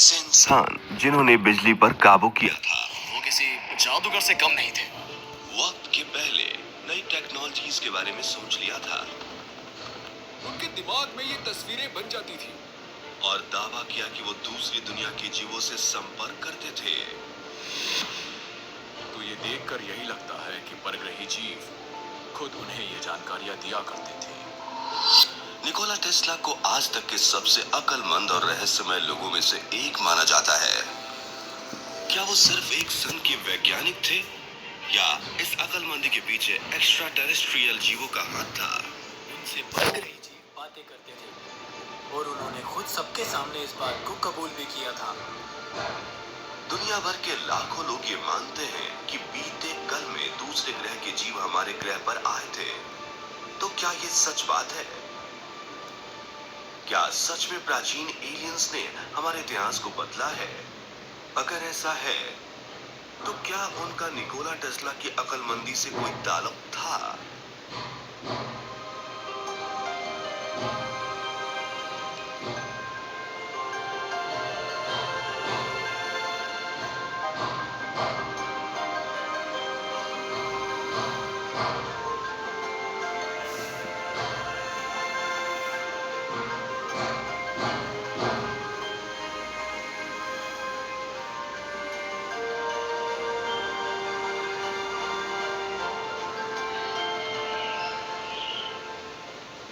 ऐसे इंसान जिन्होंने बिजली पर काबू किया था। वो किसी जादूगर से कम नहीं थे। वक्त के पहले नई टेक्नोलॉजीज के बारे में सोच लिया था उनके दिमाग में ये तस्वीरें बन जाती थी और दावा किया कि वो दूसरी दुनिया के जीवों से संपर्क करते थे। तो ये देखकर यही लगता है कि परग्रही जीव खुद उन्हें ये जानकारियां दिया करते थे। निकोला टेस्ला को आज तक के सबसे अक्लमंद और रहस्यमय लोगों में से एक माना जाता है। क्या वो सिर्फ एक सन के वैज्ञानिक थे या इस अक्लमंदी के पीछे एक्स्ट्रा टेरेस्ट्रियल जीवों का हाथ था? उनसे परग्रही जीव बातें करते थे और उन्होंने खुद सबके सामने इस बात को कबूल भी किया था। दुनिया भर के लाखों लोग ये मानते हैं कि बीते कल में दूसरे ग्रह के जीव हमारे ग्रह पर आए थे। तो क्या ये सच बात है? क्या सच में प्राचीन एलियंस ने हमारे इतिहास को बदला है? अगर ऐसा है तो क्या उनका निकोला टेस्ला की अक्लमंदी से कोई ताल्लुक था?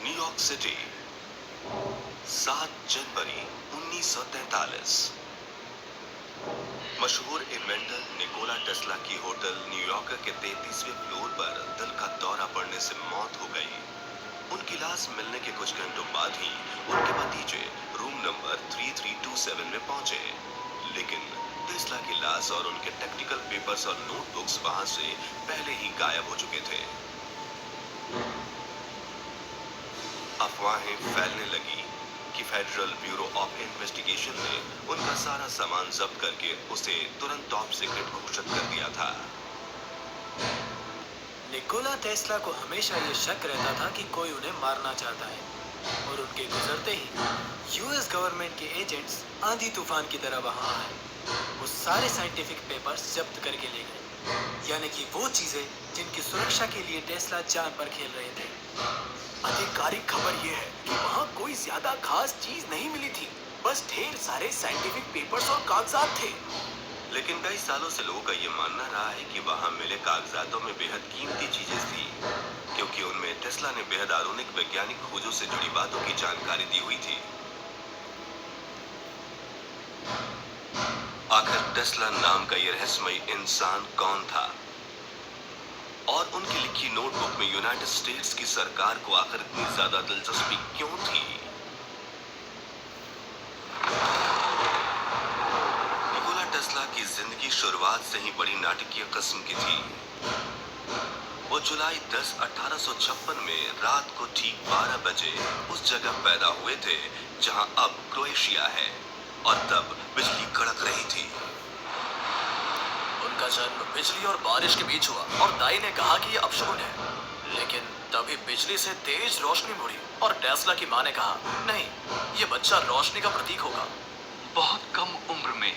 न्यूयॉर्क सिटी, 7 जनवरी 1943। मशहूर इन्वेंटर निकोला टेस्ला की होटल न्यूयॉर्क के 33वें फ्लोर पर दिल का दौरा पड़ने से मौत हो गई। उनकी लाश मिलने के कुछ घंटों बाद ही उनके भतीजे रूम नंबर 3327 में पहुंचे, लेकिन टेस्ला की लाश और उनके टेक्निकल पेपर्स और नोटबुक्स वहां से पहले ही गायब हो चुके थे। अफवाहें फैलने लगी कि फेडरल ब्यूरो ऑफ इन्वेस्टिगेशन ने उनका सारा सामान जब्त करके उसे तुरंत टॉप सीक्रेट घोषित कर दिया था। निकोला टेस्ला को हमेशा ये शक रहता था कि कोई उन्हें मारना चाहता है और उनके गुजरते ही यूएस गवर्नमेंट के एजेंट्स आंधी तूफान की तरह वहां आए। वो सारे साइंटिफिक पेपर्स जब्त करके ले गए, यानी कि वो चीजें जिनकी सुरक्षा के लिए टेस्ला जान पर खेल रहे थे। आधिकारिक खबर यह है कि वहाँ कोई ज्यादा खास चीज नहीं मिली थी, बस ढेर सारे साइंटिफिक पेपर्स और कागजात थे। लेकिन कई सालों से लोगों का ये मानना रहा है कि वहां मिले कागजातों में बेहद कीमती चीजें थी, क्योंकि उनमें टेस्ला ने बेहद आधुनिक वैज्ञानिक खोजों से जुड़ी बातों की जानकारी दी हुई थी। आखिर टेस्ला नाम का ये रहस्यमय इंसान कौन था और उनकी लिखी नोटबुक में यूनाइटेड स्टेट्स की सरकार को आखिर इतनी ज्यादा दिलचस्पी क्यों थी? निकोला टेस्ला की जिंदगी शुरुआत से ही बड़ी नाटकीय किस्म की थी। वो जुलाई 10, 1856 में रात को ठीक 12 बजे उस जगह पैदा हुए थे जहां अब क्रोएशिया है, और तब बिजली कड़क रही थी। उनका जन्म बिजली और बारिश के बीच हुआ और दाई ने कहा कि यह अपशगुन है, लेकिन तभी बिजली से तेज रोशनी मुड़ी और टेस्ला की मां ने कहा, नहीं, ये बच्चा रोशनी का प्रतीक होगा। बहुत कम उम्र में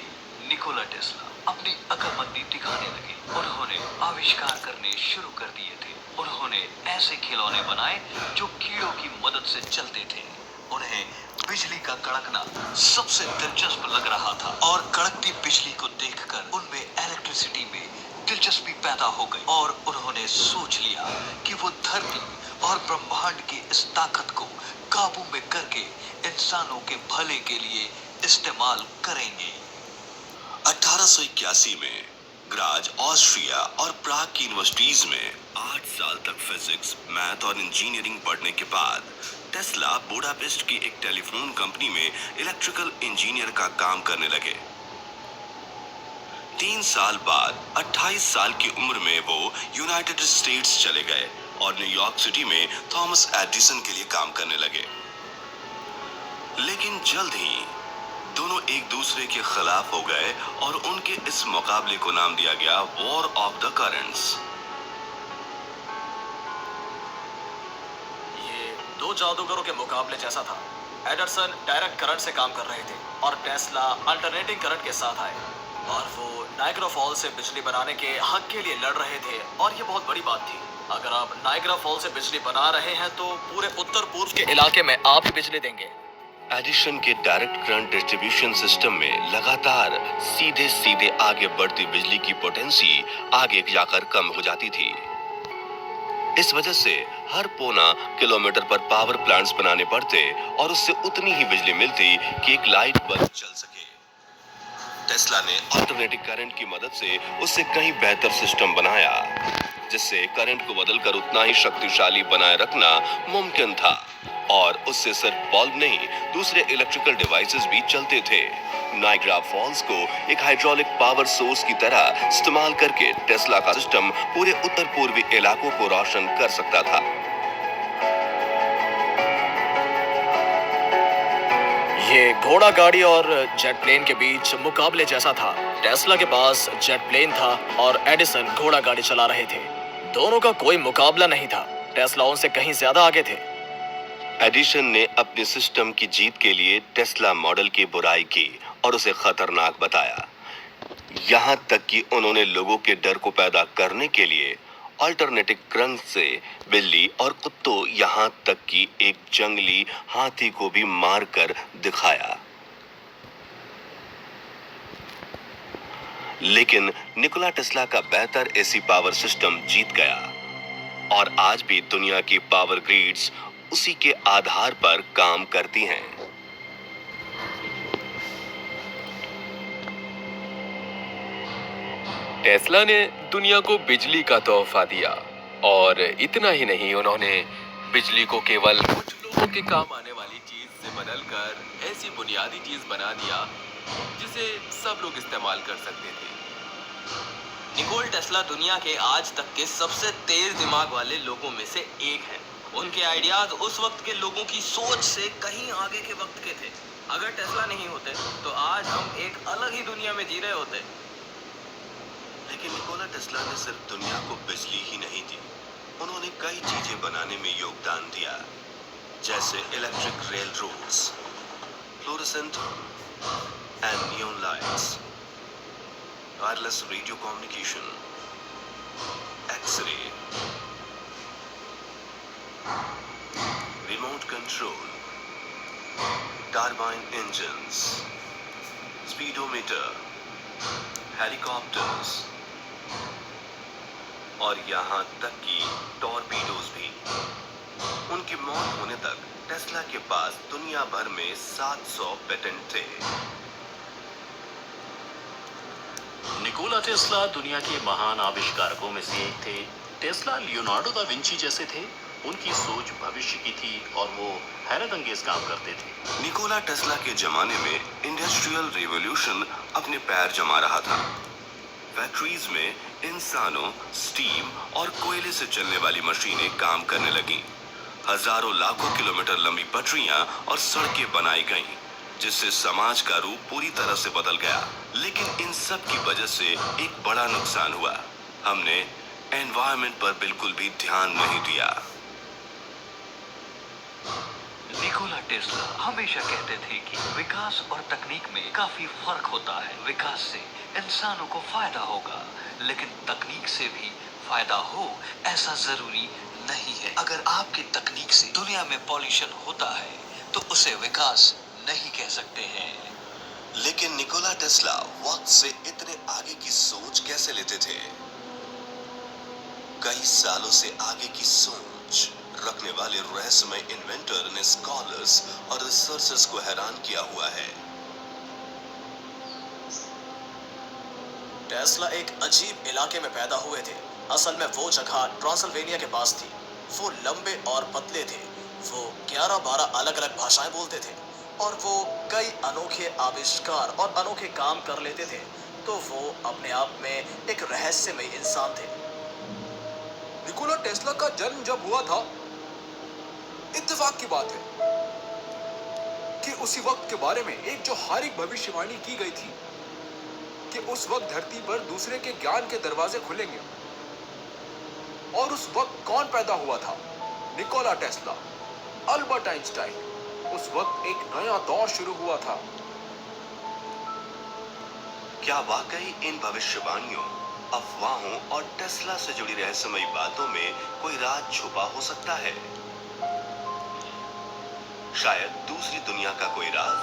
निकोला टेस्ला अपनी अक्लमंदी दिखाने लगे। उन्होंने आविष्कार करने शुरू कर दिए थे। उन्होंने ऐसे खिलौने बनाए जो कीड़ों की मदद से चलते थे। उन्हें बिजली का कड़कना सबसे दिलचस्प लग रहा था और कड़कती बिजली को देखकर उनमें इलेक्ट्रिसिटी में दिलचस्पी पैदा हो गई और उन्होंने सोच लिया कि वो धरती और ब्रह्मांड की इस ताकत को काबू में करके इंसानों के भले के लिए इस्तेमाल करेंगे। 1881 में ग्राज, ऑस्ट्रिया और प्राग की यूनिवर्सिटीज में 8 साल तक फिजिक्स, मैथ और इंजीनियरिंग पढ़ने के बाद टेस्ला बुडापेस्ट की एक टेलीफोन कंपनी में इलेक्ट्रिकल इंजीनियर का काम करने लगे। 3 साल बाद 28 साल की उम्र में वो यूनाइटेड स्टेट्स चले गए और न्यूयॉर्क सिटी में थॉमस एडिसन के लिए काम करने लगे। लेकिन जल्द ही दोनों एक दूसरे के खिलाफ हो गए और उनके इस मुकाबले को नाम दिया गया वॉर ऑफ द करंट्स। ये दो जादूगरों के मुकाबले जैसा था। एडरसन डायरेक्ट करंट से काम कर रहे थे और टेस्ला अल्टरनेटिंग करंट के साथ आए और वो नायग्रा फॉल से बिजली बनाने के हक के लिए लड़ रहे थे और ये बहुत बड़ी बात थी। अगर आप नायग्रा फॉल से बिजली बना रहे हैं तो पूरे उत्तर पूर्व के इलाके में आप ही बिजली देंगे। एडिशन के डायरेक्ट करंट डिस्ट्रीब्यूशन सिस्टम में लगातार सीधे सीधे आगे बढ़ती बिजली की पोटेंसी आगे जाकर कम हो जाती थी। इस वजह से हर पौना किलोमीटर पर पावर प्लांट्स बनाने पड़ते और उससे उतनी ही बिजली मिलती कि एक लाइट बल्ब चल सके। टेस्ला ने अल्टरनेटिव करंट की मदद से उससे कहीं बेहतर सिस्टम बनाया, जिससे करंट को बदलकर उतना ही शक्तिशाली बनाए रखना मुमकिन था और उससे सिर्फ बल्ब नहीं, दूसरे इलेक्ट्रिकल डिवाइसेस भी चलते थे। नायग्रा फॉल्स को एक हाइड्रोलिक पावर सोर्स की तरह इस्तेमाल करके टेस्ला का सिस्टम पूरे उत्तर पूर्वी इलाकों को रोशन कर सकता था। ये घोड़ा गाड़ी और जेट प्लेन के बीच मुकाबले जैसा था। टेस्ला के पास जेट प्लेन था और एडिसन घोड़ा गाड़ी चला रहे थे। दोनों का कोई मुकाबला नहीं था। टेस्ला उनसे कहीं ज्यादा आगे थे। एडिशन ने अपने सिस्टम की जीत के लिए टेस्ला मॉडल की बुराई की और उसे खतरनाक बताया। यहाँ तक कि उन्होंने लोगों के डर को पैदा करने के लिए अल्टरनेटिव करंट से बिल्ली और कुत्तों, यहाँ तक कि एक जंगली हाथी को भी मारकर दिखाया। लेकिन निकोला टेस्ला का बेहतर एसी पावर सिस्टम जीत गया और आज भी दुनिया की पावर ग्रिड्स उसी के आधार पर काम करती हैं। टेस्ला ने दुनिया को बिजली का तोहफा दिया और इतना ही नहीं, उन्होंने बिजली को केवल कुछ लोगों के काम आने वाली चीज से बदलकर ऐसी बुनियादी चीज बना दिया जिसे सब लोग इस्तेमाल कर सकते थे। निकोला टेस्ला दुनिया के आज तक के सबसे तेज दिमाग वाले लोगों में से एक है। उनके आइडियाज उस वक्त के लोगों की सोच से कहीं आगे के वक्त के थे। अगर टेस्ला नहीं होते तो आज हम एक अलग ही दुनिया में जी रहे होते। लेकिन निकोला टेस्ला ने सिर्फ दुनिया को बिजली ही नहीं दी, उन्होंने कई चीजें बनाने में योगदान दिया, जैसे electric rail roads, fluorescent and neon lights, wireless radio communication, x ray, remote control, turbine engines, speedometer, helicopters और यहाँ तक कि टॉर्पीडोज भी। उनकी मौत होने तक टेस्ला के पास दुनिया भर में 700 पेटेंट थे। निकोला टेस्ला दुनिया के महान आविष्कारकों में से एक थे। टेस्ला लियोनार्डो दा विंची जैसे थे। उनकी सोच भविष्य की थी और वो हैरत अंगेज काम करते थे। निकोला टेस्ला के जमाने में इंडस्ट्रियल रिवॉल्यूशन अपने पैर जमा रहा था। फैक्ट्रीज में इंसानों, स्टीम और कोयले से चलने वाली मशीनें काम करने लगीं। हजारों लाखों किलोमीटर लंबी पटरियां और सड़कें बनाई गईं, जिससे समाज का रूप पूरी तरह से बदल गया। लेकिन इन सब की वजह से एक बड़ा नुकसान हुआ। हमने एनवायरनमेंट पर बिल्कुल भी ध्यान नहीं दिया। निकोला टेस्ला हमेशा कहते थे कि विकास और तकनीक में काफी फर्क होता है। विकास से इंसानों को फायदा होगा, लेकिन तकनीक से भी फायदा हो ऐसा जरूरी नहीं है। अगर आपकी तकनीक से दुनिया में पॉल्यूशन होता है तो उसे विकास नहीं कह सकते हैं। लेकिन निकोला टेस्ला वक्त से इतने आगे की सोच कैसे लेते थे? कई सालों से आगे की सोच रखने वाले रहस्यमय इन्वेंटर ने स्कॉलर्स और रिसर्चर्स को हैरान किया हुआ है। टेस्ला एक अजीब इलाके में पैदा हुए थे। असल में वो जगह ट्रांसिल्वेनिया के पास थी। वो लंबे और पतले थे। वो 11-12 अलग अलग भाषाएं बोलते थे और वो कई अनोखे आविष्कार और अनोखे काम कर लेते थे। तो वो अपने आप में एक रहस्यमय इंसान थे। निकोला टेस्ला का जन्म जब हुआ था, इत्तेफाक की बात है कि उसी वक्त के बारे में एक जो हारिक भविष्यवाणी की गई थी कि उस वक्त धरती पर दूसरे के ज्ञान के दरवाजे खुलेंगे। और उस वक्त कौन पैदा हुआ था? निकोला टेस्ला, अल्बर्ट आइंस्टाइन उस वक्त एक नया दौर शुरू हुआ था। क्या वाकई इन भविष्यवाणियों, अफवाहों और टेस्ला से जुड़ी रहस्यमयी बातों में कोई राज छुपा हो सकता है? शायद दूसरी दुनिया का कोई राज।